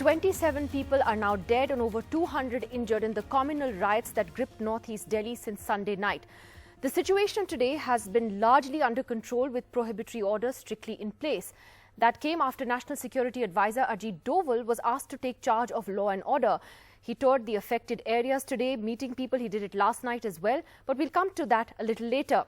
27 people are now dead and over 200 injured in the communal riots that gripped North-East Delhi since Sunday night. The situation today has been largely under control with prohibitory orders strictly in place. That came after National Security Advisor Ajit Doval was asked to take charge of law and order. He toured the affected areas today, meeting people. He did it last night as well, but we'll come to that a little later.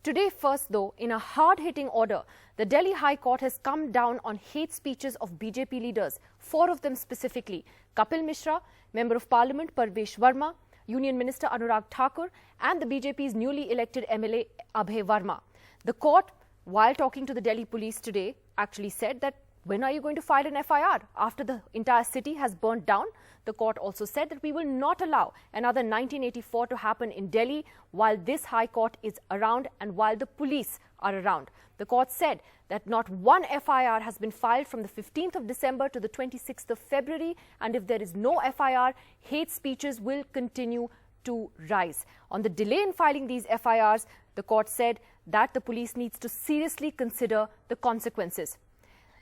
Today first though, in a hard-hitting order, the Delhi High Court has come down on hate speeches of BJP leaders, 4 of them specifically: Kapil Mishra, Member of Parliament Parvesh Verma, Union Minister Anurag Thakur and the BJP's newly elected MLA Abhay Verma. The court, while talking to the Delhi police today, actually said that when are you going to file an FIR after the entire city has burnt down? The court also said that we will not allow another 1984 to happen in Delhi while this High Court is around and while the police are around. The court said that not one FIR has been filed from the 15th of December to the 26th of February, and if there is no FIR, hate speeches will continue to rise. On the delay in filing these FIRs, the court said that the police needs to seriously consider the consequences.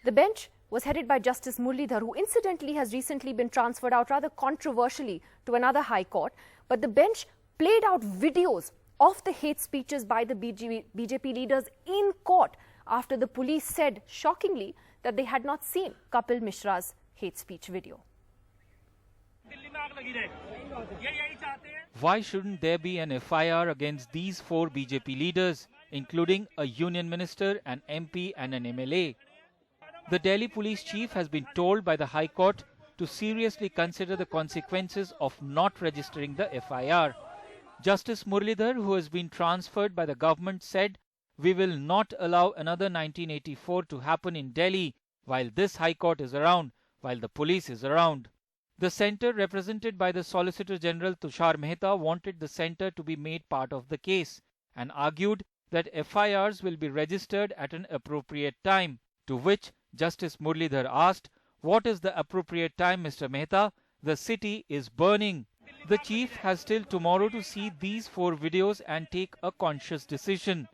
The bench was headed by Justice Muralidhar, who incidentally has recently been transferred out rather controversially to another high court. But the bench played out videos of the hate speeches by the BJP leaders in court after the police said, shockingly, that they had not seen Kapil Mishra's hate speech video. Why shouldn't there be an FIR against these 4 BJP leaders, including a union minister, an MP and an MLA? The Delhi police chief has been told by the High Court to seriously consider the consequences of not registering the FIR. Justice Muralidhar, who has been transferred by the government, said, "We will not allow another 1984 to happen in Delhi while this High Court is around, while the police is around." The centre, represented by the Solicitor General Tushar Mehta, wanted the centre to be made part of the case and argued that FIRs will be registered at an appropriate time, to which Justice Muralidhar asked, "What is the appropriate time, Mr. Mehta? The city is burning." The chief has till tomorrow to see these 4 videos and take a conscious decision.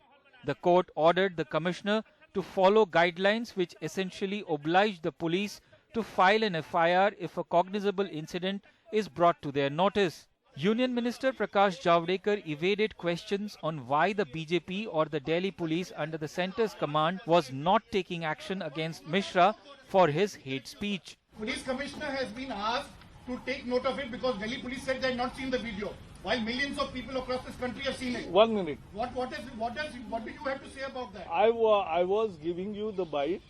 The court ordered the commissioner to follow guidelines which essentially oblige the police to file an FIR if a cognizable incident is brought to their notice. Union Minister Prakash Javadekar evaded questions on why the BJP or the Delhi police under the centre's command was not taking action against Mishra for his hate speech. Police Commissioner has been asked to take note of it because Delhi police said they had not seen the video, while millions of people across this country have seen it. 1 minute. What do you have to say about that? I was giving you the bite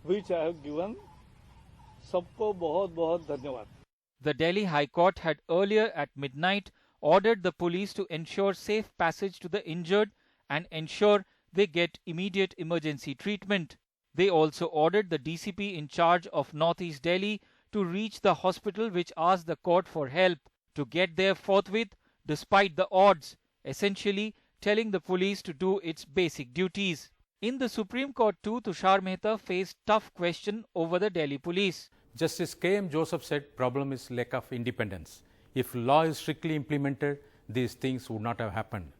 which I have given. सबको बहुत-बहुत धन्यवाद. The Delhi High Court had earlier at midnight ordered the police to ensure safe passage to the injured and ensure they get immediate emergency treatment. They also ordered the DCP in charge of North-East Delhi to reach the hospital, which asked the court for help to get there forthwith despite the odds, essentially telling the police to do its basic duties. In the Supreme Court too, Tushar Mehta faced tough question over the Delhi police. Justice K.M. Joseph said problem is lack of independence. If law is strictly implemented, these things would not have happened.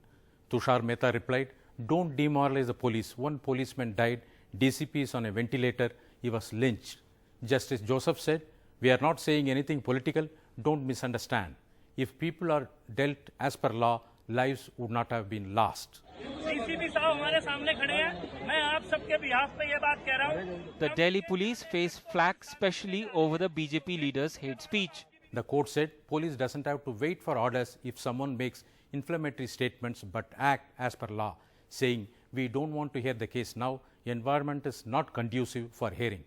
Tushar Mehta replied, "Don't demoralize the police. One policeman died, DCP is on a ventilator, he was lynched." Justice Joseph said, "We are not saying anything political, don't misunderstand. If people are dealt as per law, lives would not have been lost." The Delhi police face flack specially over the BJP leader's hate speech. The court said police doesn't have to wait for orders if someone makes inflammatory statements but act as per law, saying, "We don't want to hear the case now, environment is not conducive for hearing."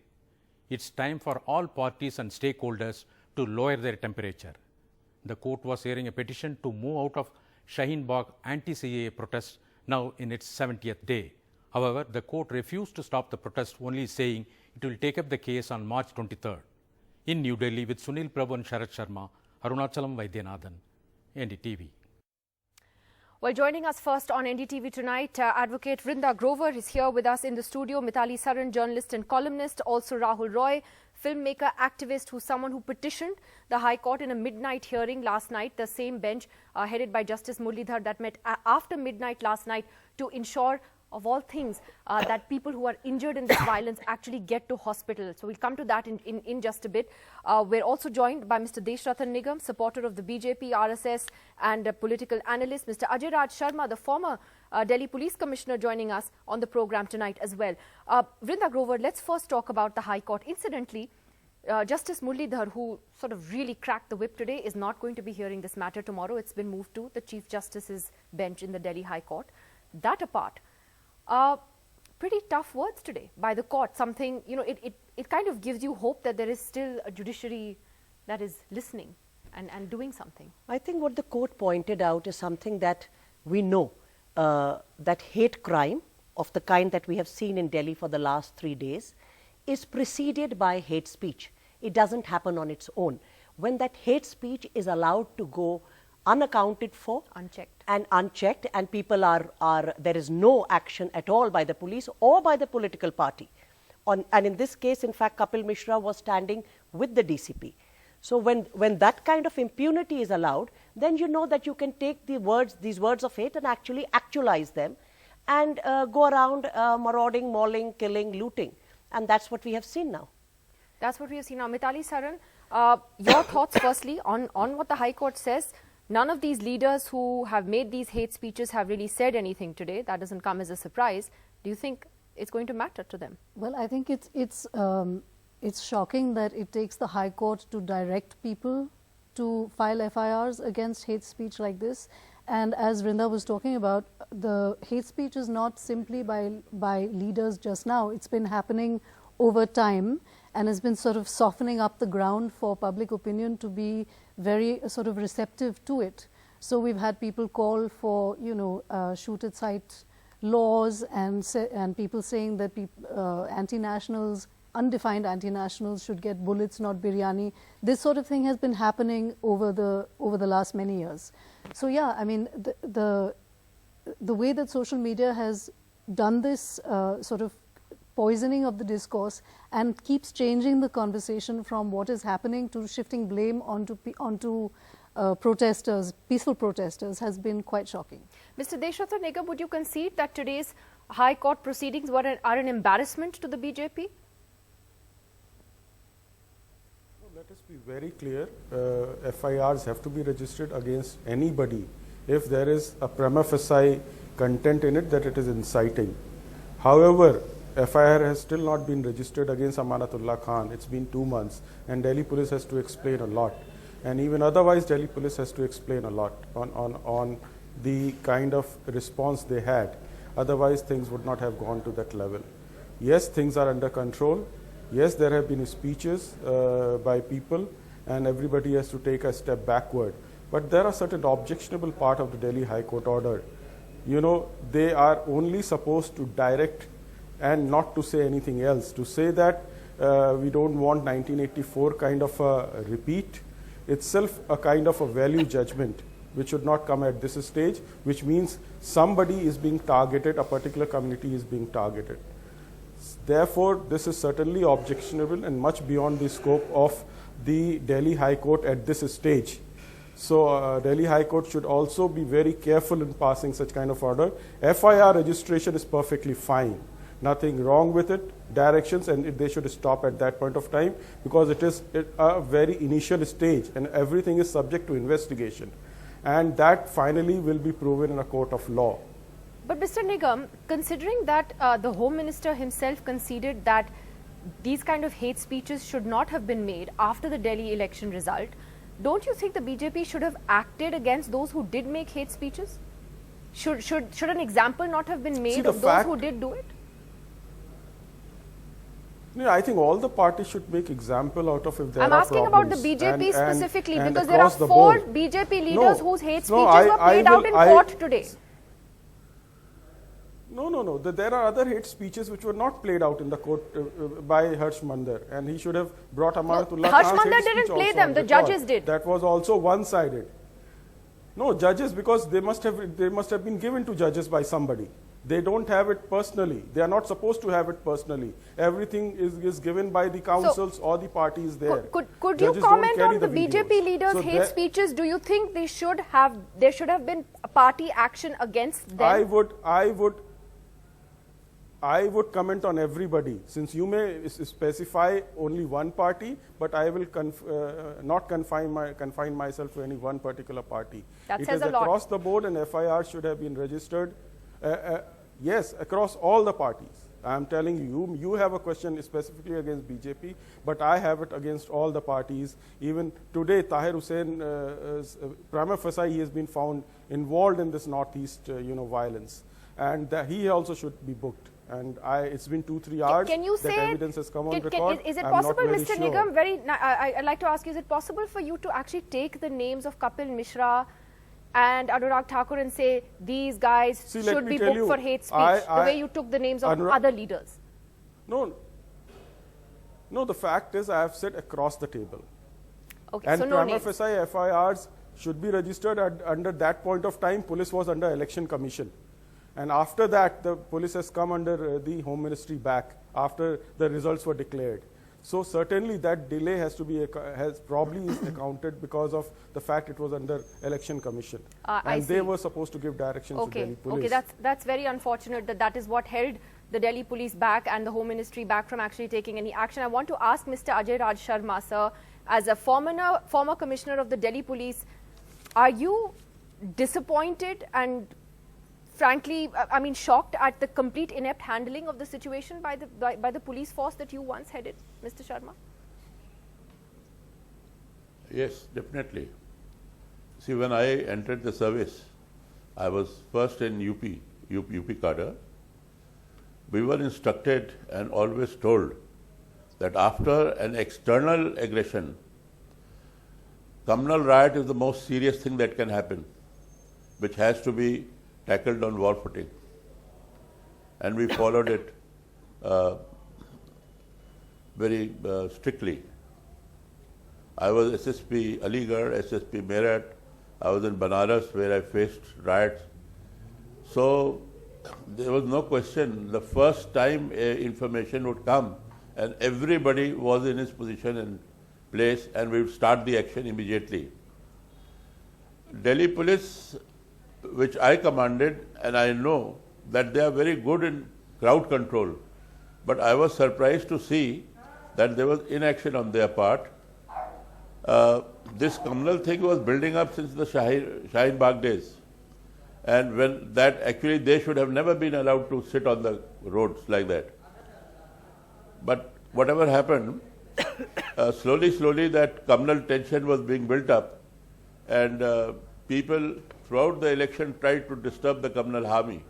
It's time for all parties and stakeholders to lower their temperature. The court was hearing a petition to move out of Shaheen Bagh anti-CAA protest, now in its 70th day. However, the court refused to stop the protest, only saying it will take up the case on March 23rd. In New Delhi with Sunil Prabhu and Sharat Sharma, Arunachalam Vaidyanathan, NDTV. Well, joining us first on NDTV tonight, Advocate Vrinda Grover is here with us in the studio. Mithali Saran, journalist and columnist. Also Rahul Roy, filmmaker, activist, who's someone who petitioned the High Court in a midnight hearing last night. The same bench headed by Justice Muralidhar that met after midnight last night to ensure of all things, that people who are injured in this violence actually get to hospital. So we'll come to that in just a bit. We're also joined by Mr. Deshratan Nigam, supporter of the BJP, RSS and a political analyst. Mr. Ajay Raj Sharma, the former Delhi Police Commissioner, joining us on the program tonight as well. Vrinda Grover, let's first talk about the High Court. Incidentally, Justice Muralidhar, who sort of really cracked the whip today, is not going to be hearing this matter tomorrow. It's been moved to the Chief Justice's bench in the Delhi High Court. That apart, pretty tough words today by the court. Something, you know, it kind of gives you hope that there is still a judiciary that is listening and doing something. I think what the court pointed out is something that we know, that hate crime of the kind that we have seen in Delhi for the last 3 days is preceded by hate speech. It doesn't happen on its own. When that hate speech is allowed to go unaccounted for, unchecked, and people there is no action at all by the police or by the political party. And in this case, in fact, Kapil Mishra was standing with the DCP. So when that kind of impunity is allowed, then you know that you can take these words of hate and actually actualize them and go around marauding, mauling, killing, looting. And that's what we have seen now. That's what we have seen now. Mitali Saran, your thoughts firstly on what the High Court says. None of these leaders who have made these hate speeches have really said anything today. That doesn't come as a surprise. Do you think it's going to matter to them? Well, I think it's shocking that it takes the High Court to direct people to file FIRs against hate speech like this. And as Vrinda was talking about, the hate speech is not simply by leaders just now. It's been happening over time and has been sort of softening up the ground for public opinion to be very sort of receptive to it. So we've had people call for, you know, shoot at sight laws and people saying that anti-nationals, undefined anti-nationals should get bullets, not biryani. This sort of thing has been happening over the last many years. So yeah, I mean, the way that social media has done this sort of poisoning of the discourse and keeps changing the conversation from what is happening to shifting blame onto protesters, peaceful protesters, has been quite shocking. Mr. Deshratan Nigam, would you concede that today's High Court proceedings are an embarrassment to the BJP? Let us be very clear, FIRs have to be registered against anybody if there is a prima facie content in it that it is inciting. However, FIR has still not been registered against Amanatullah Khan. It's been 2 months and Delhi police has to explain a lot. And even otherwise, Delhi police has to explain a lot on the kind of response they had. Otherwise, things would not have gone to that level. Yes, things are under control. Yes, there have been speeches by people and everybody has to take a step backward. But there are certain objectionable part of the Delhi High Court order. You know, they are only supposed to direct and not to say anything else. To say that we don't want 1984 kind of a repeat, itself a kind of a value judgment which should not come at this stage, which means somebody is being targeted, a particular community is being targeted. Therefore, this is certainly objectionable and much beyond the scope of the Delhi High Court at this stage. So, Delhi High Court should also be very careful in passing such kind of order. FIR registration is perfectly fine. Nothing wrong with it. Directions, and they should stop at that point of time because it is a very initial stage and everything is subject to investigation. And that finally will be proven in a court of law. But Mr. Nigam, considering that the Home Minister himself conceded that these kind of hate speeches should not have been made after the Delhi election result, don't you think the BJP should have acted against those who did make hate speeches? Should an example not have been made of those who did do it? Yeah, I think all the parties should make example out of if there are problems. I'm asking about the BJP specifically because there are 4 BJP leaders whose hate speeches were played out in court today. No. There are other hate speeches which were not played out in the court by Harsh Mandar, and he should have brought Amanatullah Khan's Harsh Mandar didn't play them, the judges did. That was also one-sided. No, judges, because they must have been given to judges by somebody. They don't have it personally. They are not supposed to have it personally. Everything is given by the councils or the parties there. Could you comment on the BJP leaders' hate speeches? Do you think there should have been a party action against them? I would comment on everybody, since you may specify only one party, but I will not confine myself to any one particular party. That it says is a lot. Across the board, and FIR should have been registered. Yes, across all the parties. I am telling you, you have a question specifically against BJP, but I have it against all the parties. Even today, Tahir Hussain, prima facie, he has been found involved in this North-East, violence, and he also should be booked. And it's been 2-3 hours can you that say, evidence has come on record. Is it I'm possible, not very Mr. sure. Nigam, I'd like to ask you, is it possible for you to actually take the names of Kapil Mishra and Anurag Thakur and say these guys should be booked for hate speech, the way you took the names of other leaders? No, the fact is I have said across the table. Okay, and so no prima names. facie FIRs should be registered under that point of time. Police was under Election Commission. And after that, the police has come under the Home Ministry back after the results were declared. So certainly that delay has to be probably is accounted because of the fact it was under Election Commission, and they were supposed to give directions to Delhi police. Okay, that's very unfortunate that is what held the Delhi police back and the Home Ministry back from actually taking any action. I want to ask Mr. Ajay Raj Sharma, sir, as a former commissioner of the Delhi police, are you disappointed and frankly, I mean, shocked at the complete inept handling of the situation by the police force that you once headed, Mr. Sharma? Yes, definitely. See, when I entered the service, I was first in UP cadre. We were instructed and always told that after an external aggression, communal riot is the most serious thing that can happen, which has to be tackled on war footing, and we followed it very strictly. I was SSP Aligarh, SSP Meerut. I was in Banaras where I faced riots. So there was no question. The first time information would come, and everybody was in his position and place, and we would start the action immediately. Delhi police, which I commanded, and I know that they are very good in crowd control, but I was surprised to see that there was inaction on their part. This communal thing was building up since the Shaheen Bagh days, and when that actually they should have never been allowed to sit on the roads like that. But whatever happened, slowly that communal tension was being built up, and people throughout the election tried to disturb the communal army.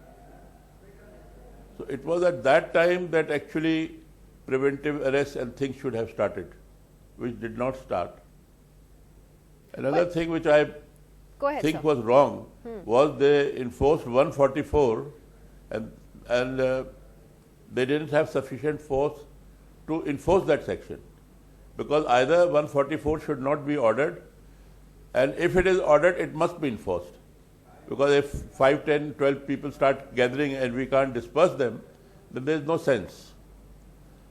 So it was at that time that actually preventive arrests and things should have started, which did not start. Another thing which I think was wrong was they enforced 144 and they didn't have sufficient force to enforce that section, because either 144 should not be ordered, and if it is ordered, it must be enforced. Because if 5, 10, 12 people start gathering and we can't disperse them, then there is no sense.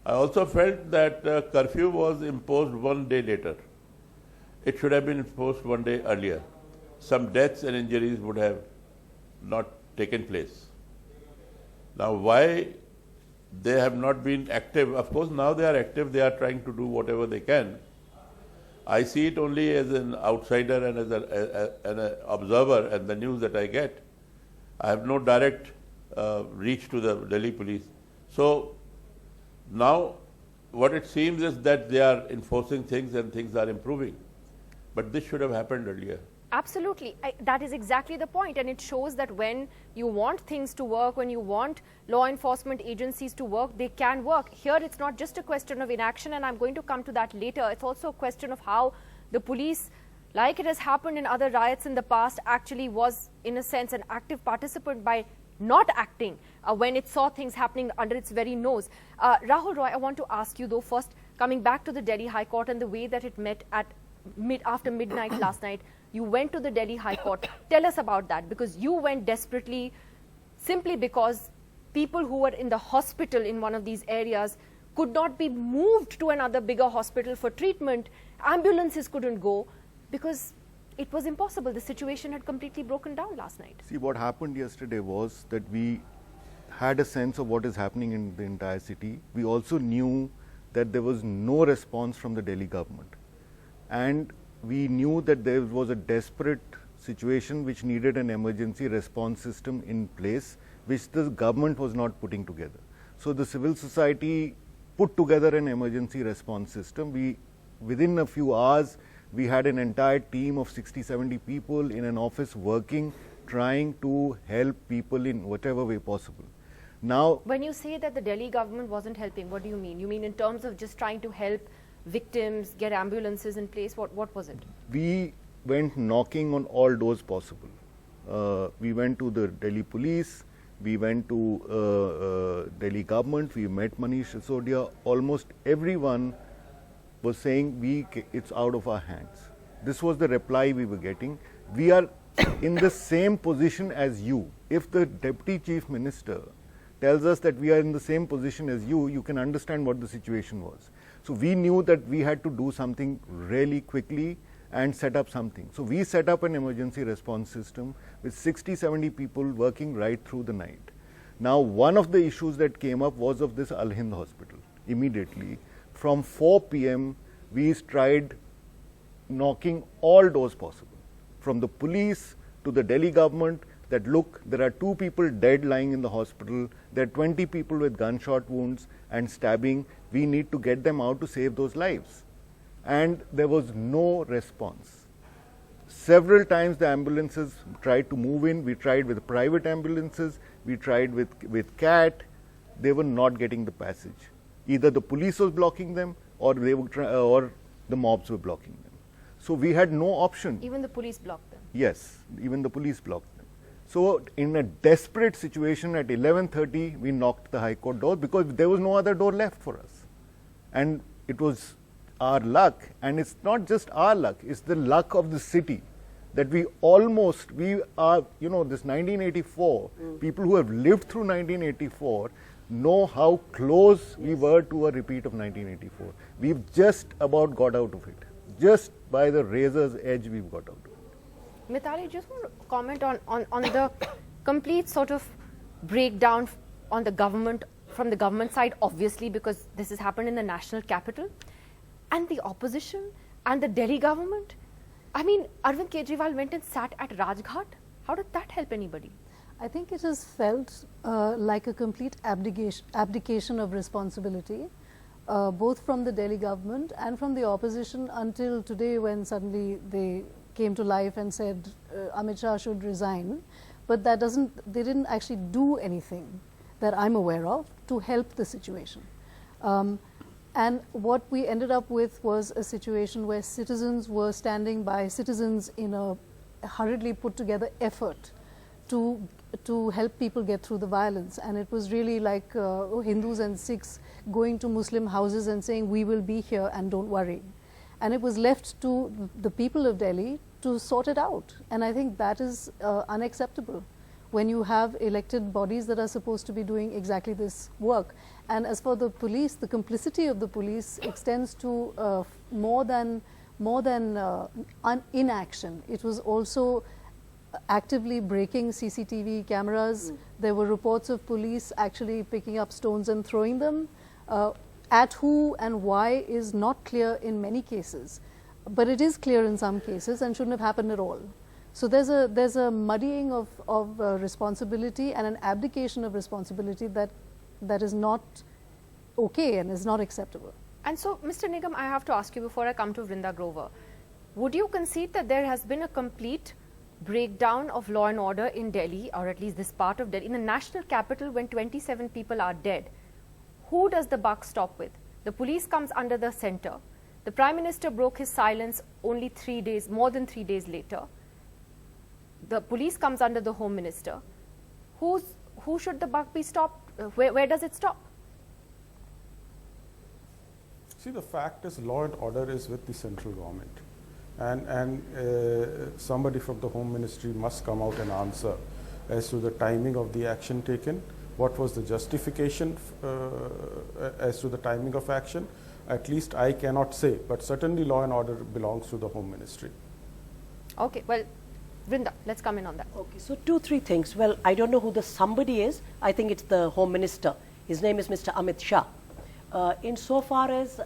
I also felt that curfew was imposed 1 day later. It should have been enforced 1 day earlier. Some deaths and injuries would have not taken place. Now, why they have not been active? Of course, now they are active. They are trying to do whatever they can. I see it only as an outsider and as an observer, and the news that I get. I have no direct reach to the Delhi police. So now what it seems is that they are enforcing things and things are improving. But this should have happened earlier. Absolutely. That is exactly the point. And it shows that when you want things to work, when you want law enforcement agencies to work, they can work. Here, it's not just a question of inaction, and I'm going to come to that later. It's also a question of how the police, like it has happened in other riots in the past, actually was, in a sense, an active participant by not acting when it saw things happening under its very nose. Rahul Roy, I want to ask you, though, first, coming back to the Delhi High Court and the way that it met at after midnight last night. You went to the Delhi High Court. Tell us about that, because you went desperately simply because people who were in the hospital in one of these areas could not be moved to another bigger hospital for treatment. Ambulances couldn't go because it was impossible. The situation had completely broken down last night. See, what happened yesterday was that we had a sense of what is happening in the entire city. We also knew that there was no response from the Delhi government. And we knew that there was a desperate situation which needed an emergency response system in place, which the government was not putting together. So the civil society put together an emergency response system. Within a few hours, we had an entire team of 60-70 people in an office working, trying to help people in whatever way possible. Now, when you say that the Delhi government wasn't helping, what do you mean? You mean in terms of just trying to help victims, get ambulances in place? What was it? We went knocking on all doors possible. We went to the Delhi police, we went to Delhi government, we met Manish Sisodia. Almost everyone was saying it's out of our hands. This was the reply we were getting. We are in the same position as you. If the Deputy Chief Minister tells us that we are in the same position as you, you can understand what the situation was. So we knew that we had to do something really quickly and set up something. So we set up an emergency response system with 60-70 people working right through the night. Now, one of the issues that came up was of this Al Hind hospital. Immediately, from 4 p.m., we tried knocking all doors possible, from the police to the Delhi government, that look, there are 2 people dead lying in the hospital, there are 20 people with gunshot wounds and stabbing, we need to get them out to save those lives. And there was no response. Several times the ambulances tried to move in, we tried with private ambulances, we tried with CAT, they were not getting the passage. Either the police was blocking them or they were or the mobs were blocking them. So we had no option. Even the police blocked them? Yes, even the police blocked them. So in a desperate situation at 11:30, we knocked the High Court door because there was no other door left for us. And it was our luck, and it's not just our luck, it's the luck of the city that we are, you know, this 1984, people who have lived through 1984 know how close we were to a repeat of 1984. We've just about got out of it. Just by the razor's edge we've got out of it. Mithali, just want to comment on the complete sort of breakdown on the government, from the government side, obviously, because this has happened in the national capital, and the opposition and the Delhi government. I mean, Arvind Kejriwal went and sat at Rajghat. How did that help anybody? I think it has felt like a complete abdication of responsibility, both from the Delhi government and from the opposition, until today, when suddenly they came to life and said Amit Shah should resign. But that they didn't actually do anything that I'm aware of to help the situation. And what we ended up with was a situation where citizens were standing by citizens in a hurriedly put together effort to help people get through the violence. And it was really like Hindus and Sikhs going to Muslim houses and saying, we will be here and don't worry. And it was left to the people of Delhi to sort it out. And I think that is unacceptable when you have elected bodies that are supposed to be doing exactly this work. And as for the police, the complicity of the police extends to more than inaction. It was also actively breaking CCTV cameras. There were reports of police actually picking up stones and throwing them. At who and why is not clear in many cases, but it is clear in some cases and shouldn't have happened at all. So there's a muddying of responsibility and an abdication of responsibility that is not okay and is not acceptable. And so, Mr. Nigam, I have to ask you before I come to Vrinda Grover, would you concede that there has been a complete breakdown of law and order in Delhi, or at least this part of Delhi, in the national capital, when 27 people are dead? Who does the buck stop with? The police comes under the center. The Prime Minister broke his silence only more than 3 days later. The police comes under the Home Minister. Who should the buck be stopped? Where does it stop? See, the fact is law and order is with the central government. And somebody from the Home Ministry must come out and answer as to the timing of the action taken. What was the justification as to the timing of action? At least I cannot say, but certainly law and order belongs to the Home Ministry. Okay, well, Vrinda, let's come in on that. Okay, so 2-3 things. Well, I don't know who the somebody is. I think it's the Home Minister. His name is Mr. Amit Shah. Insofar as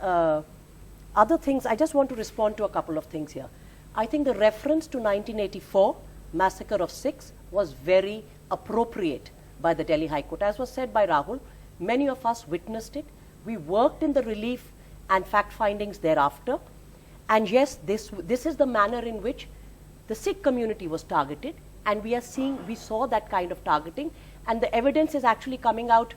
other things, I just want to respond to a couple of things here. I think the reference to 1984 massacre of Sikhs was very appropriate by the Delhi High Court. As was said by Rahul, many of us witnessed it. We worked in the relief and fact findings thereafter. And yes, this is the manner in which the Sikh community was targeted, and we saw that kind of targeting, and the evidence is actually coming out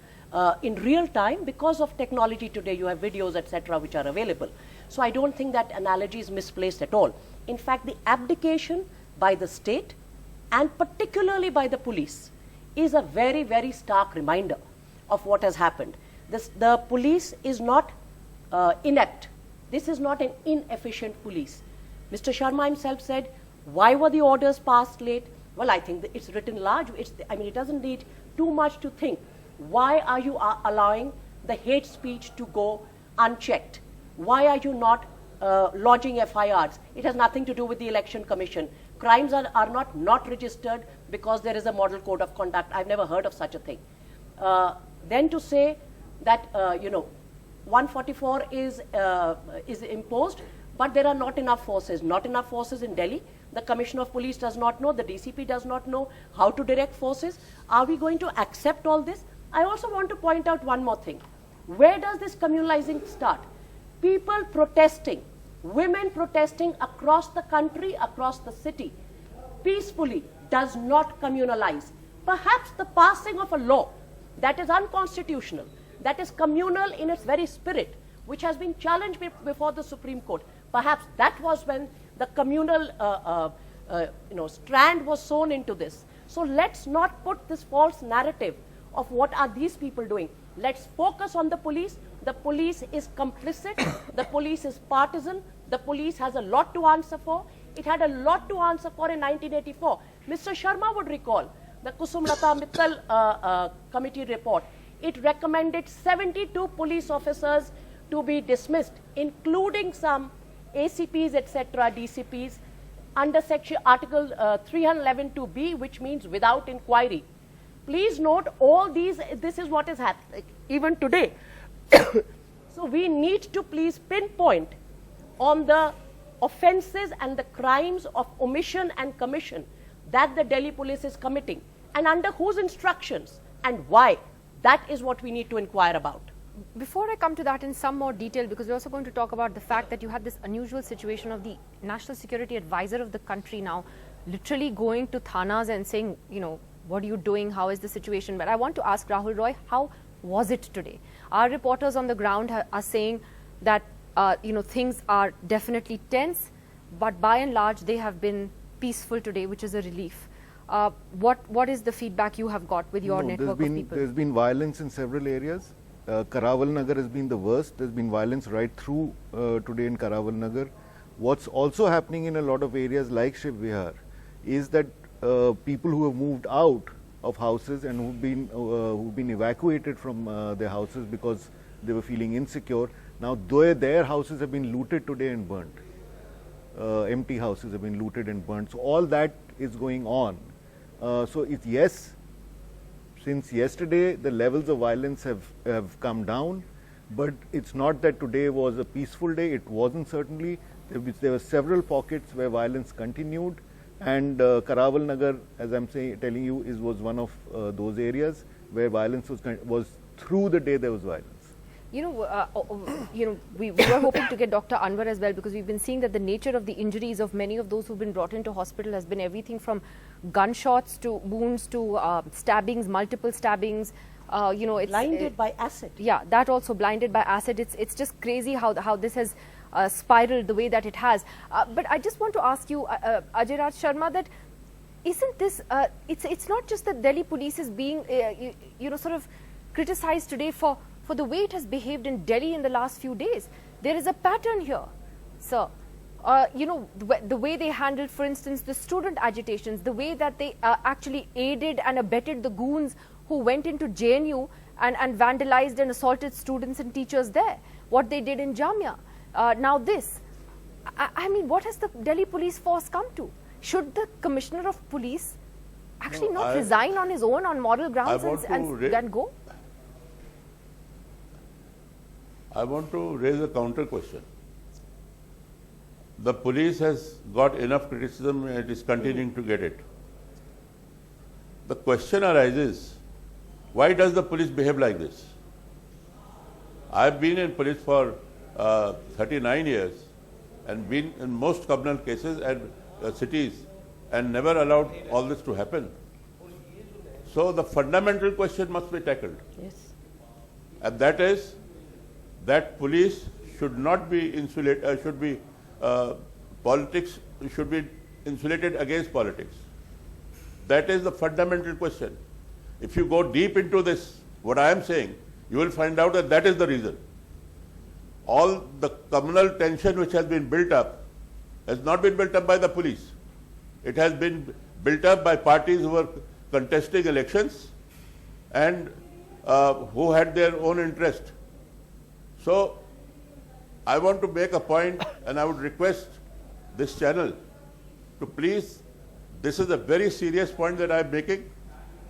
in real time because of technology today. You have videos, etc., which are available. So I don't think that analogy is misplaced at all. In fact, the abdication by the state and particularly by the police is a very, very stark reminder of what has happened. The police is not inept. This is not an inefficient police. Mr. Sharma himself said, why were the orders passed late? Well, I think that it's written large. It doesn't need too much to think. Why are you allowing the hate speech to go unchecked? Why are you not lodging FIRs? It has nothing to do with the Election Commission. Crimes are not registered because there is a model code of conduct. I've never heard of such a thing. Then to say that 144 is imposed, but there are not enough forces. Not enough forces in Delhi. The Commissioner of Police does not know. The DCP does not know how to direct forces. Are we going to accept all this? I also want to point out one more thing. Where does this communalizing start? People protesting, women protesting across the country, across the city, peacefully does not communalize. Perhaps the passing of a law that is unconstitutional, that is communal in its very spirit, which has been challenged before the Supreme Court, perhaps that was when the communal strand was sewn into this. So let's not put this false narrative of what are these people doing. Let's focus on the police. The police is complicit. The police is partisan. The police has a lot to answer for. It had a lot to answer for in 1984. Mr. Sharma would recall the Kusumlata Mittal committee report. It recommended 72 police officers to be dismissed, including some ACPs, etc., DCPs, under Article 311(2)(b), which means without inquiry. Please note all these, this is what is happening even today. So we need to please pinpoint on the offences and the crimes of omission and commission that the Delhi police is committing, and under whose instructions and why. That is what we need to inquire about. Before I come to that in some more detail, because we're also going to talk about the fact that you had this unusual situation of the National Security Advisor of the country now literally going to thanas and saying, what are you doing? How is the situation? But I want to ask Rahul Roy, how was it today? Our reporters on the ground are saying that, things are definitely tense, but by and large, they have been peaceful today, which is a relief. What is the feedback you have got with your network of people? There's been violence in several areas. Karawal Nagar has been the worst. There's been violence right through today in Karawal Nagar. What's also happening in a lot of areas like Shiv Vihar is that people who have moved out of houses and who've been evacuated from their houses because they were feeling insecure, now their houses have been looted today and burnt. Empty houses have been looted and burnt. So all that is going on. So yes, since yesterday the levels of violence have come down, but it's not that today was a peaceful day. It wasn't certainly. There were several pockets where violence continued, and Karawal Nagar, as I'm telling you, was one of those areas where violence was through the day there was violence. We were hoping to get Dr. Anwar as well, because we've been seeing that the nature of the injuries of many of those who've been brought into hospital has been everything from gunshots to wounds to stabbings, multiple stabbings. It's blinded by acid. Yeah, that also blinded by acid. It's just crazy how this has spiraled the way that it has. But I just want to ask you, Ajay Raj Sharma, that isn't this? It's not just that Delhi police is being sort of criticized today for the way it has behaved in Delhi in the last few days. There is a pattern here, sir. The way they handled, for instance, the student agitations, the way that they actually aided and abetted the goons who went into JNU and vandalized and assaulted students and teachers there, what they did in Jamia. Now this, I mean, what has the Delhi police force come to? should the Commissioner of Police actually not resign on his own on moral grounds and go? I want to raise a counter question. The police has got enough criticism and it is continuing to get it. The question arises, why does the police behave like this? I've been in police for 39 years and been in most communal cases and cities and never allowed all this to happen. So the fundamental question must be tackled. Yes. And that is that police should not be insulated, politics should be insulated against politics. That is the fundamental question. If you go deep into this, what I am saying, you will find out that that is the reason. All the communal tension which has been built up has not been built up by the police. It has been built up by parties who were contesting elections and who had their own interest. So, I want to make a point and I would request this channel to please, this is a very serious point that I am making.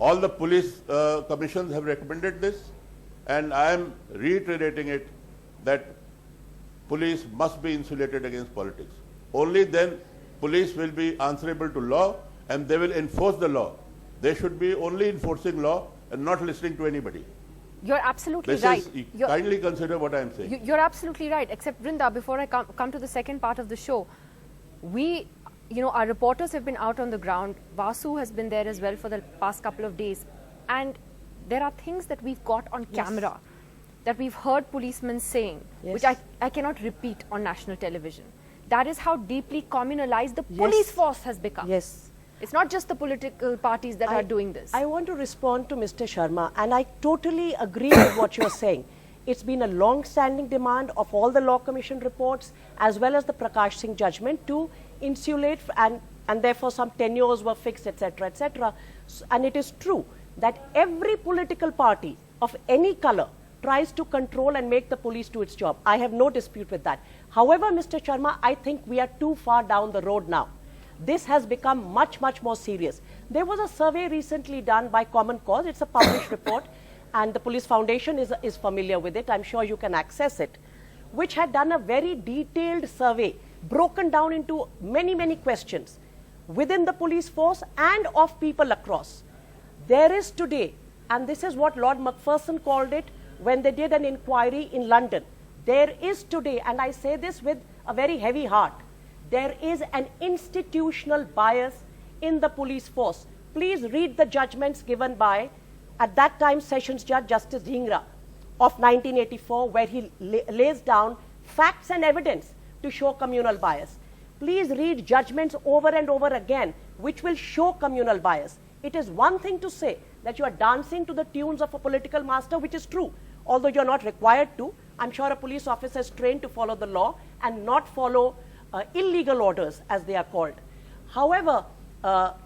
All the police commissions have recommended this and I am reiterating it that police must be insulated against politics. Only then police will be answerable to law and they will enforce the law. They should be only enforcing law and not listening to anybody. You're absolutely right. Kindly consider what I am saying. You're absolutely right. Except Vrinda, before I come to the second part of the show, our reporters have been out on the ground. Vasu has been there as well for the past couple of days. And there are things that we've got on camera that we've heard policemen saying, which I cannot repeat on national television. That is how deeply communalized the police force has become. Yes. It's not just the political parties that are doing this. I want to respond to Mr. Sharma, and I totally agree with what you're saying. It's been a long-standing demand of all the Law Commission reports as well as the Prakash Singh judgment to insulate and therefore some tenures were fixed, etc., etc. And it is true that every political party of any color tries to control and make the police do its job. I have no dispute with that. However, Mr. Sharma, I think we are too far down the road now. This has become much, much more serious. There was a survey recently done by Common Cause. It's a published report and the Police Foundation is familiar with it. I'm sure you can access it, which had done a very detailed survey, broken down into many, many questions within the police force and of people across. There is today, and this is what Lord Macpherson called it when they did an inquiry in London. There is today, and I say this with a very heavy heart, there is an institutional bias in the police force. Please read the judgments given by, at that time, Sessions Judge Justice Dhingra of 1984, where he lays down facts and evidence to show communal bias. Please read judgments over and over again, which will show communal bias. It is one thing to say that you are dancing to the tunes of a political master, which is true, although you're not required to. I'm sure a police officer is trained to follow the law and not follow illegal orders, as they are called. However,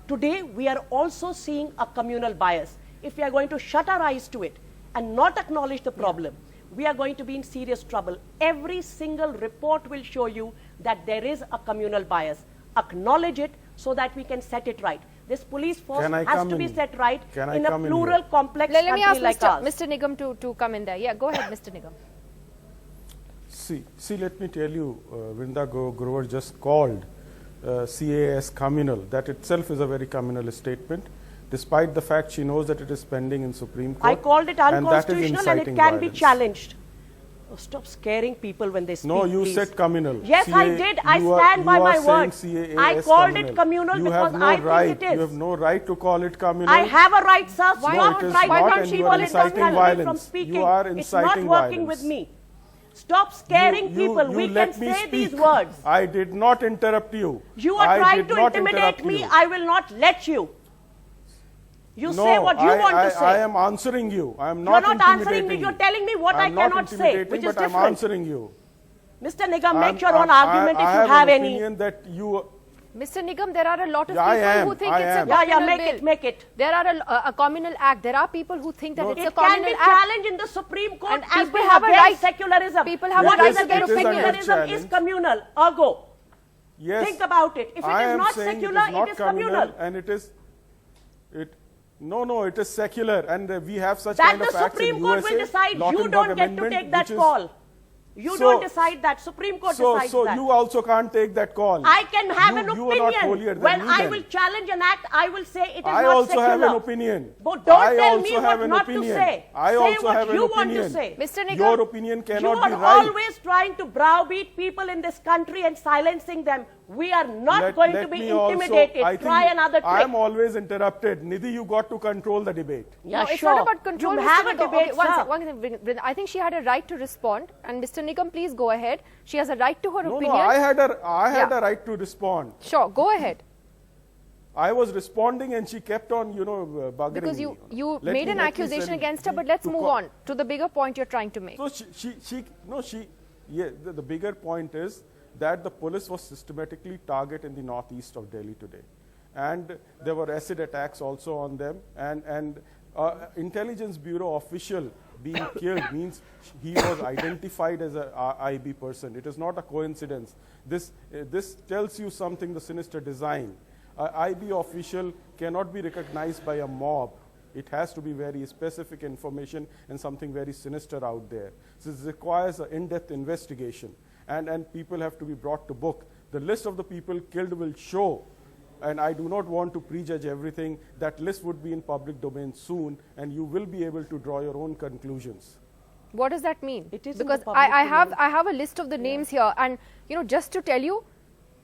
today we are also seeing a communal bias. If we are going to shut our eyes to it and not acknowledge the problem, we are going to be in serious trouble. Every single report will show you that there is a communal bias. Acknowledge it so that we can set it right. This police force has to be set right in a plural, complex country like ours. Let me ask Mr. Nigam to come in there. Yeah, go ahead, Mr. Nigam. See, let me tell you, Vrinda Grover just called CAA as communal. That itself is a very communal statement, despite the fact she knows that it is pending in Supreme Court. I called it unconstitutional and it can be challenged. Oh, stop scaring people when they speak. No, you said communal. Yes, CAA, I did. I stand by my word. I called it communal because I think it is. You have no right to call it communal. I have a right, sir. Why can't she call it communal? From speaking. You are inciting it's not working violence. with me. Stop scaring people. We can say these words. I did not interrupt you. You are trying to intimidate me. I will not let you. You say what you want to say. I am answering you. I am not intimidating you. You're not answering me. You're telling me what I cannot say, which is different. I'm answering you. Mr. Nigam, make your own argument if you have any. I have an opinion that you... Mr. Nigam, there are a lot of people who think it's a communal bill. Make it. There are a communal act. There are people who think that it's a communal act. It can be challenged in the Supreme Court as we have a right secularism. People have a right to their opinion. Secularism is communal. Ergo. Yes. Think about it. If it is not secular, it is communal. And it is, no, it is secular, and we have such that kind of the acts Supreme in Court USA, will decide. You don't get to take that call. You don't decide that. Supreme Court decides so that. So you also can't take that call. I can have an You are not holier opinion. than When me I then. will challenge an act, I will say it is I not also secular. have an opinion. But don't I tell also me have what an not opinion. to say. I say also what have an you want opinion. to say. Mr. Nigam, your opinion cannot you are be right. always trying to browbeat people in this country and silencing them. We are not going to be intimidated. Try another trick. I am always interrupted. Nidhi, you got to control the debate. Yeah, no, it's not about control. You Mr. have a Nigam. debate, Okay, one second. I think she had a right to respond. And Mr. Nigam, please go ahead. She has a right to her opinion. No, I had a right to respond. Sure, go ahead. I was responding and she kept on, bugging because me. you made an accusation against her, but let's move on to the bigger point you're trying to make. So the bigger point is that the police was systematically targeted in the northeast of Delhi today. And there were acid attacks also on them. And intelligence bureau official being killed means he was identified as a IB person. It is not a coincidence. This tells you something, the sinister design. IB official cannot be recognized by a mob. It has to be very specific information and something very sinister out there. So this requires an in-depth investigation. And people have to be brought to book. The list of the people killed will show, and I do not want to prejudge everything. That list would be in public domain soon, and you will be able to draw your own conclusions. What does that mean? It is because I have a list of the names here, and just to tell you,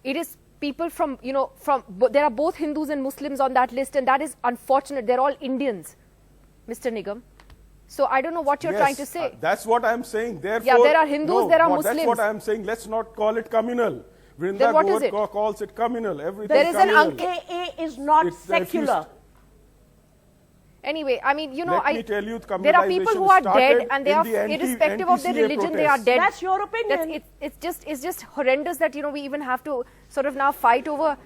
it is people from there are both Hindus and Muslims on that list, and that is unfortunate. They're all Indians, Mr. Nigam. So I don't know what you're trying to say. That's what I'm saying. Therefore, yeah, there are Hindus, there are Muslims. That's what I'm saying. Let's not call it communal. Then what is it? Calls it communal. Everything there is communal. an AKA is not secular. Anyway, I mean, Let me tell you, there are people who are dead, and they are irrespective of their religion, protests. they are dead. That's your opinion. It's just horrendous that we even have to sort of now fight over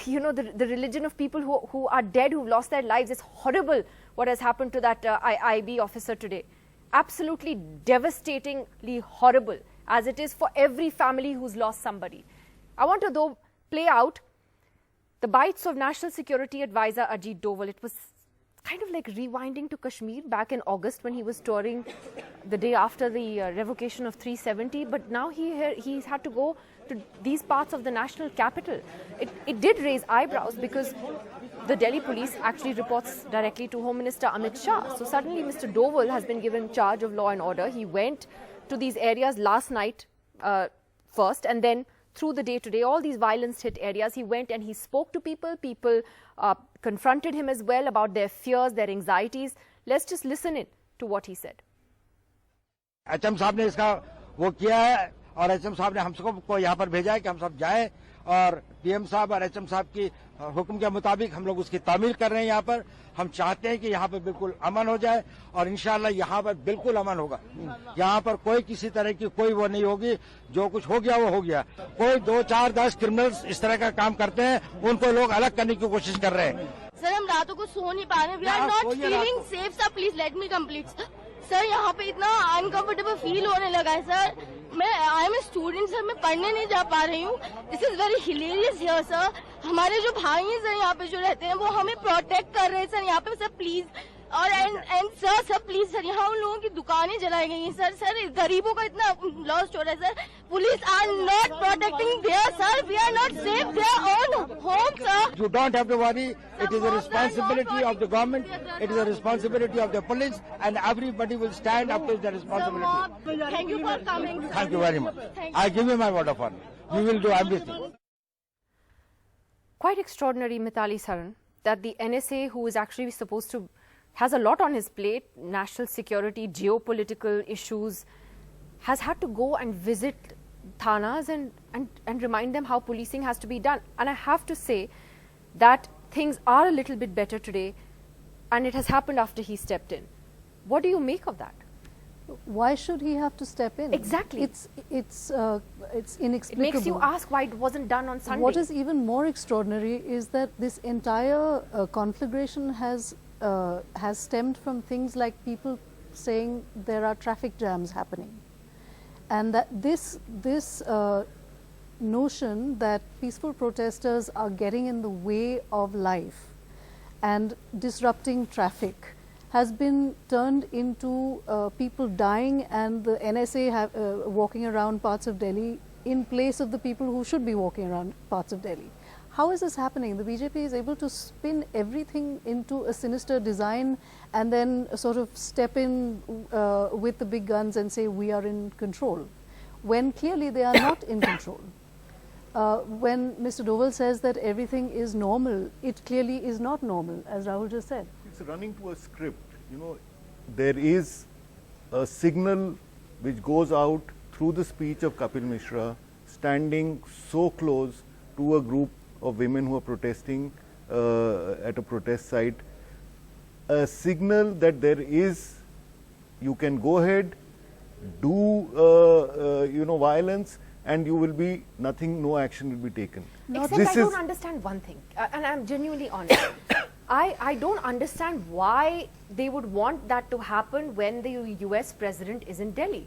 the religion of people who are dead, who've lost their lives. It's horrible what has happened to that IB officer today. Absolutely devastatingly horrible, as it is for every family who's lost somebody. I want to though play out the bites of National Security Advisor Ajit Doval. It was kind of like rewinding to Kashmir back in August when he was touring the day after the revocation of 370, but now he's had to go to these parts of the national capital. It did raise eyebrows because the Delhi police actually reports directly to Home Minister Amit Shah. So suddenly Mr. Doval has been given charge of law and order. He went to these areas last night first, and then through the day today, all these violence-hit areas, he went and he spoke to people. People confronted him as well about their fears, their anxieties. Let's just listen in to what he said. HM साहब ने इसका वो किया है और HM साहब ने हम सबको यहाँ पर भेजा है कि हम सब जाएं और PM साहब और HM साहब की हुक्म के मुताबिक हम लोग उसकी तामील कर रहे हैं। यहाँ पर हम चाहते हैं कि यहाँ पर बिल्कुल अमन हो जाए और इंशाल्लाह यहाँ पर बिल्कुल अमन होगा। यहाँ पर कोई किसी तरह की कोई वो नहीं होगी। जो कुछ हो गया वो हो गया। कोई 2, 4, 10 क्रिमिनल्स इस तरह का काम करते हैं, उनको लोग अलग करने की कोशिश कर रहे हैं। सर हम रातों को सो नहीं पा रहे। We are not feeling safe sir, please let me complete. Sir यहाँ पे इतना अनकंफर्टेबल फील होने लगा है sir. I am a student sir, मैं पढ़ने नहीं जा पा रही हूँ। This is very hilarious here sir. हमारे जो भाई हैं सर यहाँ पे जो रहते हैं वो हमें प्रोटेक्ट कर रहे हैं सर यहाँ पे सर प्लीज। और एंड सर प्लीज सर यहाँ उन लोगों की दुकानें जलाई गई हैं सर। सर गरीबों का इतना लॉस हो रहा है sir. Police are not protecting there sir. We are not safe there own home sir. You don't have to worry. It is a responsibility of the government. It is a responsibility of the police, and everybody will stand up to the responsibility. Thank you for coming. Thank you very much. I give you my word of honor. We will do everything. Quite extraordinary, Mitali Saran, that the NSA, who is actually supposed to has a lot on his plate, national security, geopolitical issues, has had to go and visit thanas and remind them how policing has to be done. And I have to say that things are a little bit better today, and it has happened after he stepped in. What do you make of that? Why should he have to step in? Exactly. It's inexplicable. It makes you ask why it wasn't done on Sunday. What is even more extraordinary is that this entire conflagration has stemmed from things like people saying there are traffic jams happening, and that this notion that peaceful protesters are getting in the way of life and disrupting traffic has been turned into people dying and the NSA walking around parts of Delhi in place of the people who should be walking around parts of Delhi. How is this happening? The BJP is able to spin everything into a sinister design and then sort of step in with the big guns and say we are in control, when clearly they are not in control. When Mr. Doval says that everything is normal, it clearly is not normal, as Rahul just said. It's running to a script. You know, there is a signal which goes out through the speech of Kapil Mishra, standing so close to a group of women who are protesting at a protest site, a signal that there is, you can go ahead, do violence, and you will be nothing, no action will be taken. Except I don't understand one thing, and I'm genuinely honest. I don't understand why they would want that to happen when the US president is in Delhi.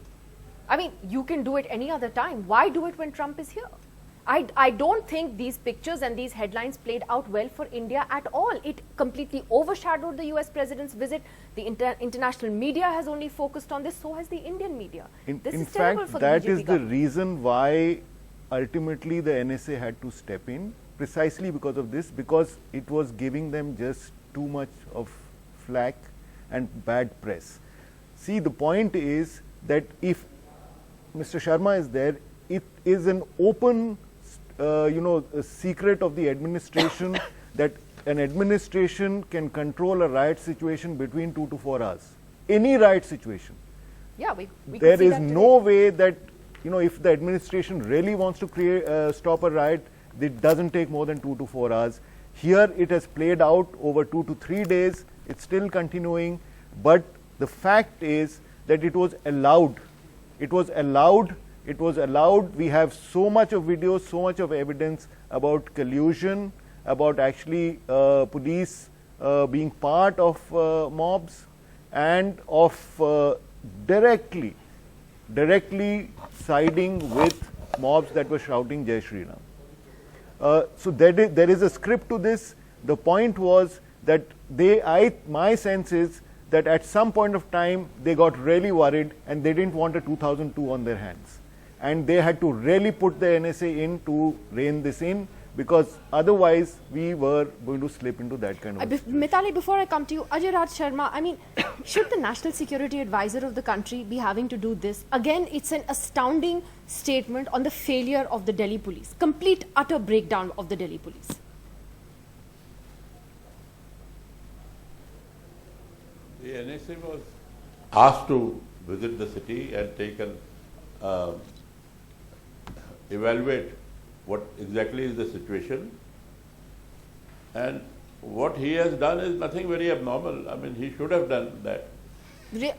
I mean, you can do it any other time. Why do it when Trump is here? I don't think these pictures and these headlines played out well for India at all. It completely overshadowed the US president's visit. The international media has only focused on this, so has the Indian media. This is terrible for the BJP that is the government. reason why ultimately the NSA had to step in, precisely because of this, because it was giving them just too much of flack and bad press. See, the point is that if Mr. Sharma is there, it is an open a secret of the administration that an administration can control a riot situation between 2 to 4 hours. Any riot situation. Yeah, we there is no way that, if the administration really wants to create stop a riot, it doesn't take more than 2 to 4 hours. Here it has played out over 2 to 3 days. It's still continuing, but the fact is that it was allowed. It was allowed. It was allowed. We have so much of videos, so much of evidence about collusion, about actually police being part of mobs, and of directly siding with mobs that were shouting Jai Shri Ram. So there is a script to this. The point was that my sense is that at some point of time they got really worried and they didn't want a 2002 on their hands. And they had to really put the NSA in to rein this in, because otherwise we were going to slip into that kind of Mitali, before I come to you, Ajay Raj Sharma, I mean, should the National Security Advisor of the country be having to do this? Again, it's an astounding statement on the failure of the Delhi police. Complete, utter breakdown of the Delhi police. The NSA was asked to visit the city and take an evaluate what exactly is the situation, and what he has done is nothing very abnormal. I mean, he should have done that.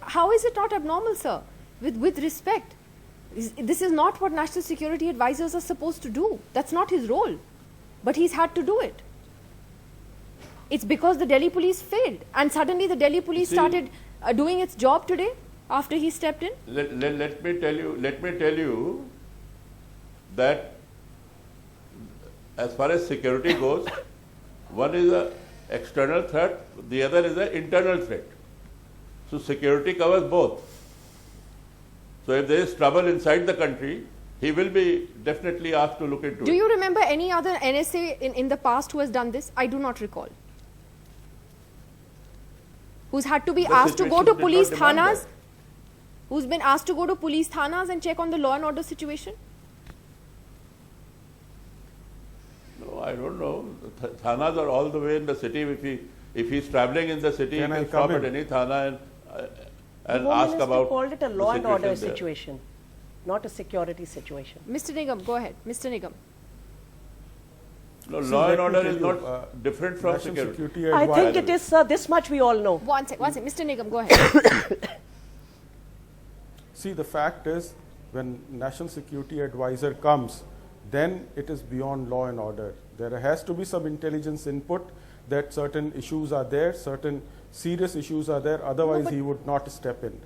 How is it not abnormal, sir? With respect, this is not what National Security Advisors are supposed to do. That's not his role, but he's had to do it. It's because the Delhi police failed, and suddenly the Delhi police started doing its job today after he stepped in. Let me tell you that as far as security goes, one is an external threat, the other is an internal threat. So security covers both. So if there is trouble inside the country, he will be definitely asked to look into it. Do you remember any other NSA in the past who has done this? I do not recall. Who's had to be asked to go to police thanas? Who's been asked to go to police thanas and check on the law and order situation? No, I don't know. Thanas are all the way in the city. If he's traveling in the city, he can stop at any thana and ask about. Called it a law and order situation, not a security situation. Mr. Nigam, go ahead. Mr. Nigam. No, law and order is not different from security. I think it is, sir. This much we all know. One second. Mr. Nigam, go ahead. See, the fact is, when National Security Advisor comes, then it is beyond law and order. There has to be some intelligence input that certain issues are there, certain serious issues are there, otherwise he would not step in.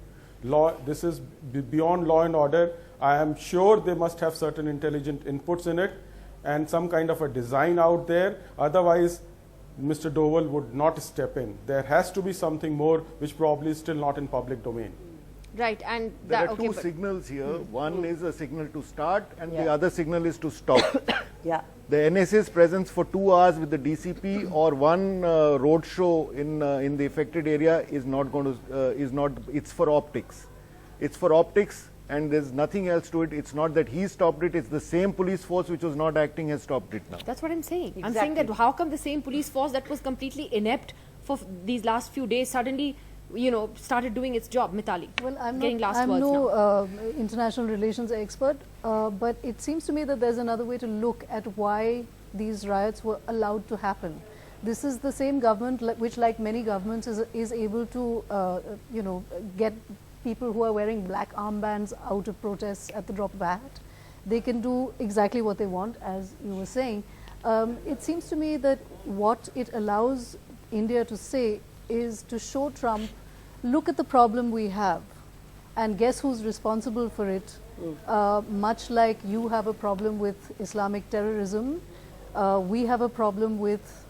This is beyond law and order. I am sure they must have certain intelligent inputs in it and some kind of a design out there. Otherwise, Mr. Doval would not step in. There has to be something more which probably is still not in public domain. Right, and there are two signals here. One is a signal to start, and the other signal is to stop. Yeah. The NSA's presence for 2 hours with the DCP or one road show in the affected area is not going to. It's for optics. It's for optics, and there's nothing else to it. It's not that he stopped it. It's the same police force which was not acting has stopped it now. That's what I'm saying. Exactly. I'm saying that how come the same police force that was completely inept for these last few days suddenly, started doing its job, Mitali? Well, I'm getting last I'm words no now. International relations expert, but it seems to me that there's another way to look at why these riots were allowed to happen. This is the same government which, like many governments, is able to, get people who are wearing black armbands out of protests at the drop of a hat. They can do exactly what they want, as you were saying. It seems to me that what it allows India to say is to show Trump, look at the problem we have and guess who's responsible for it. Much like you have a problem with Islamic terrorism, we have a problem with,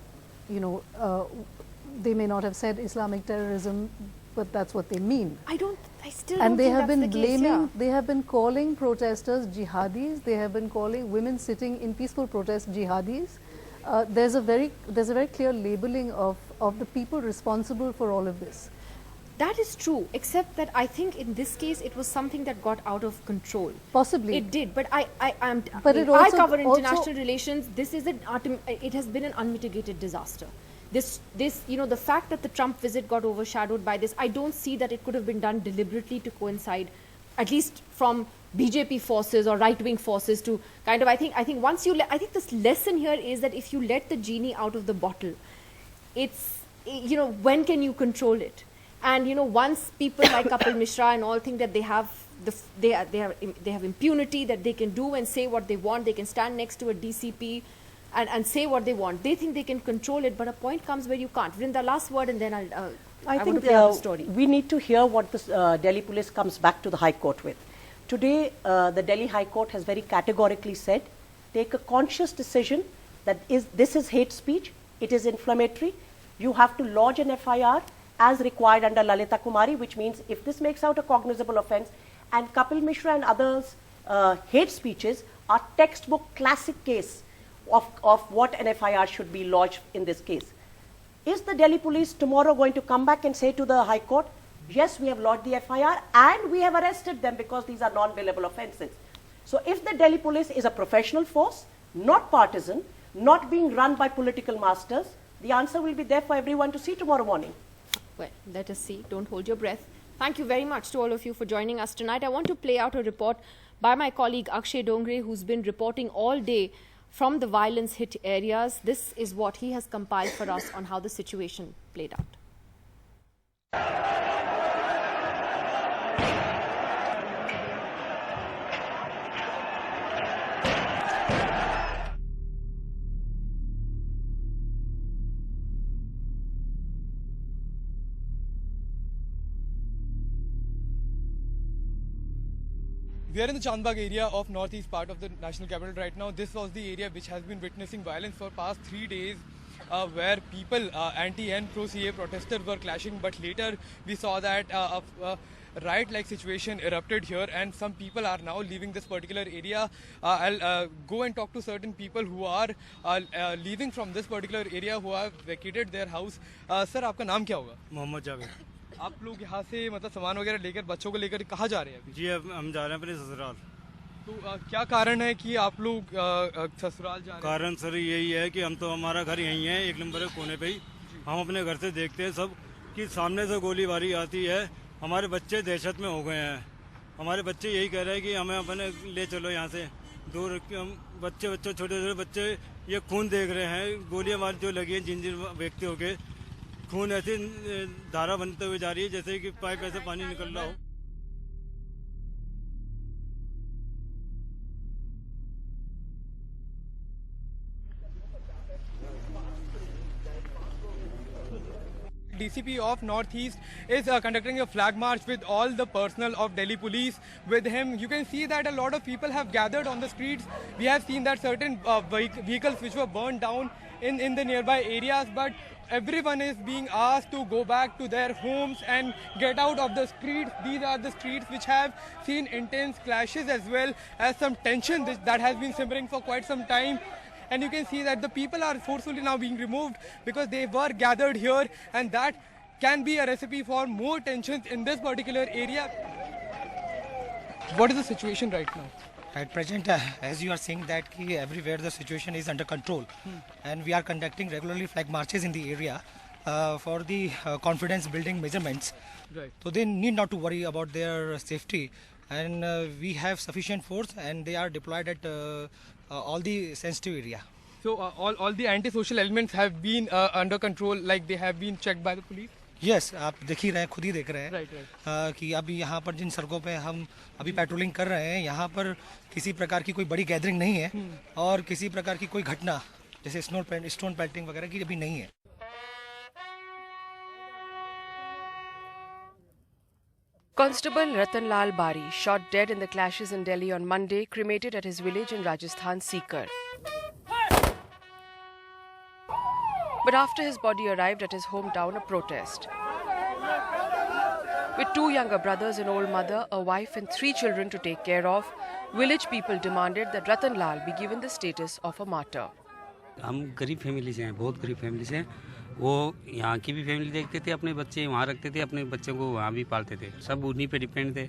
they may not have said Islamic terrorism, but that's what they mean. I still and don't they think have that's been the case, blaming, they have been calling protesters jihadis, they have been calling women sitting in peaceful protest jihadis. There's a very clear labeling of the people responsible for all of this. That is true, except that I think in this case it was something that got out of control. Possibly. It did, but I cover international relations. This is it has been an unmitigated disaster. This the fact that the Trump visit got overshadowed by this, I don't see that it could have been done deliberately to coincide, at least from BJP forces or right-wing forces to kind of, I think this lesson here is that if you let the genie out of the bottle, it's, when can you control it? And once people like Kapil Mishra and all think that they have impunity, that they can do and say what they want, they can stand next to a DCP and say what they want. They think they can control it, but a point comes where you can't. Vrinda, last word, and then I think the story. We need to hear what the Delhi police comes back to the High Court with. Today, the Delhi High Court has very categorically said, take a conscious decision that this is hate speech, it is inflammatory. You have to lodge an FIR as required under Lalita Kumari, which means if this makes out a cognizable offence, and Kapil Mishra and others' hate speeches are textbook classic case of what an FIR should be lodged in this case. Is the Delhi police tomorrow going to come back and say to the High Court, yes, we have lodged the FIR and we have arrested them because these are non-bailable offences? So if the Delhi police is a professional force, not partisan, not being run by political masters, the answer will be there for everyone to see tomorrow morning. Well, let us see. Don't hold your breath. Thank you very much to all of you for joining us tonight. I want to play out a report by my colleague Akshay Dongre, who's been reporting all day from the violence hit areas. This is what he has compiled for us on how the situation played out. We are in the Chandbagh area of northeast part of the national capital right now. This was the area which has been witnessing violence for past 3 days, where people, anti and pro-CA protesters were clashing. But later we saw that a riot-like situation erupted here, and some people are now leaving this particular area. I'll go and talk to certain people who are leaving from this particular area, who have vacated their house. Sir, आपका नाम क्या होगा? मोहम्मद जावेद। आप लोग यहाँ से मतलब सामान वगैरह लेकर बच्चों को लेकर कहाँ जा रहे हैं अभी? जी अब हम जा रहे हैं अपने ससुराल। तो क्या कारण है कि आप लोग ससुराल जा रहे हैं? कारण सर यही है कि हम तो हमारा घर यहीं है, 1 नंबर के कोने पे ही। हम अपने घर से देखते हैं सब कि सामने से गोलीबारी आती है, हमारे बच्चे दहशत में हो गए हैं। हमारे बच्चे यही कह रहे हैं कि हमें अपने ले चलो यहाँ से दूर। हम बच्चे छोटे छोटे बच्चे ये खून देख रहे हैं, गोलियां जो लगी हैं जिन व्यक्तियों के, खून ऐसी धारा बनते हुए जा रही है जैसे कि पाइप ऐसे पानी निकल रहा हो। DCP of North-East is conducting a flag march with all the personnel of Delhi police with him. You can see that a lot of people have gathered on the streets. We have seen that certain vehicles which were burned down in the nearby areas, but everyone is being asked to go back to their homes and get out of the streets. These are the streets which have seen intense clashes as well as some tension that has been simmering for quite some time. And you can see that the people are forcefully now being removed because they were gathered here, and that can be a recipe for more tensions in this particular area. What is the situation right now? At present, as you are seeing that everywhere the situation is under control, and we are conducting regularly flag marches in the area for the confidence building measurements. Right. So they need not to worry about their safety, and we have sufficient force and they are deployed at all the sensitive area. So all the antisocial elements have been under control, like they have been checked by the police? Yes आप देख ही रहे हैं, खुद ही देख रहे हैं right. कि अभी यहाँ पर जिन सड़कों पे हम अभी पेट्रोलिंग कर रहे हैं, यहाँ पर किसी प्रकार की कोई बड़ी गैदरिंग नहीं है और किसी प्रकार की कोई घटना जैसे स्टोन पेल्टिंग वगैरह की अभी नहीं है. Constable Ratan Lal Bari, shot dead in the clashes in Delhi on Monday, cremated at his village in Rajasthan, Sikar. But after his body arrived at his hometown, a protest. With two younger brothers, an old mother, a wife and 3 children to take care of, village people demanded that Ratan Lal be given the status of a martyr. हम गरीब family से हैं, बहुत गरीब family से हैं. वो यहाँ की भी फैमिली देखते थे, अपने बच्चे वहाँ रखते थे, अपने बच्चों को वहाँ भी पालते थे. सब उन्हीं पे डिपेंड थे.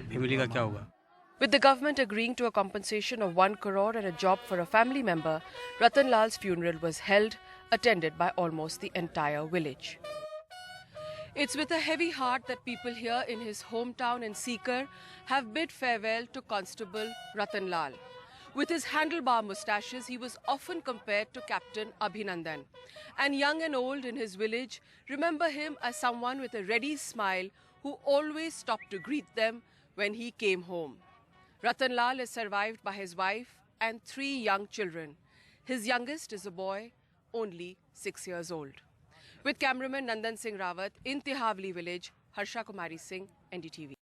फैमिली का क्या होगा? With the government agreeing to a compensation of 1 crore and a job for a family member, Ratan Lal's funeral was held, attended by almost the entire village. It's with a heavy heart that people here in his hometown in Sikar have bid farewell to Constable Ratan Lal. With his handlebar moustaches, he was often compared to Captain Abhinandan. And young and old in his village remember him as someone with a ready smile who always stopped to greet them when he came home. Ratan Lal is survived by his wife and 3 young children. His youngest is a boy, only 6 years old. With cameraman Nandan Singh Rawat in Tihavli village, Harsha Kumari Singh, NDTV.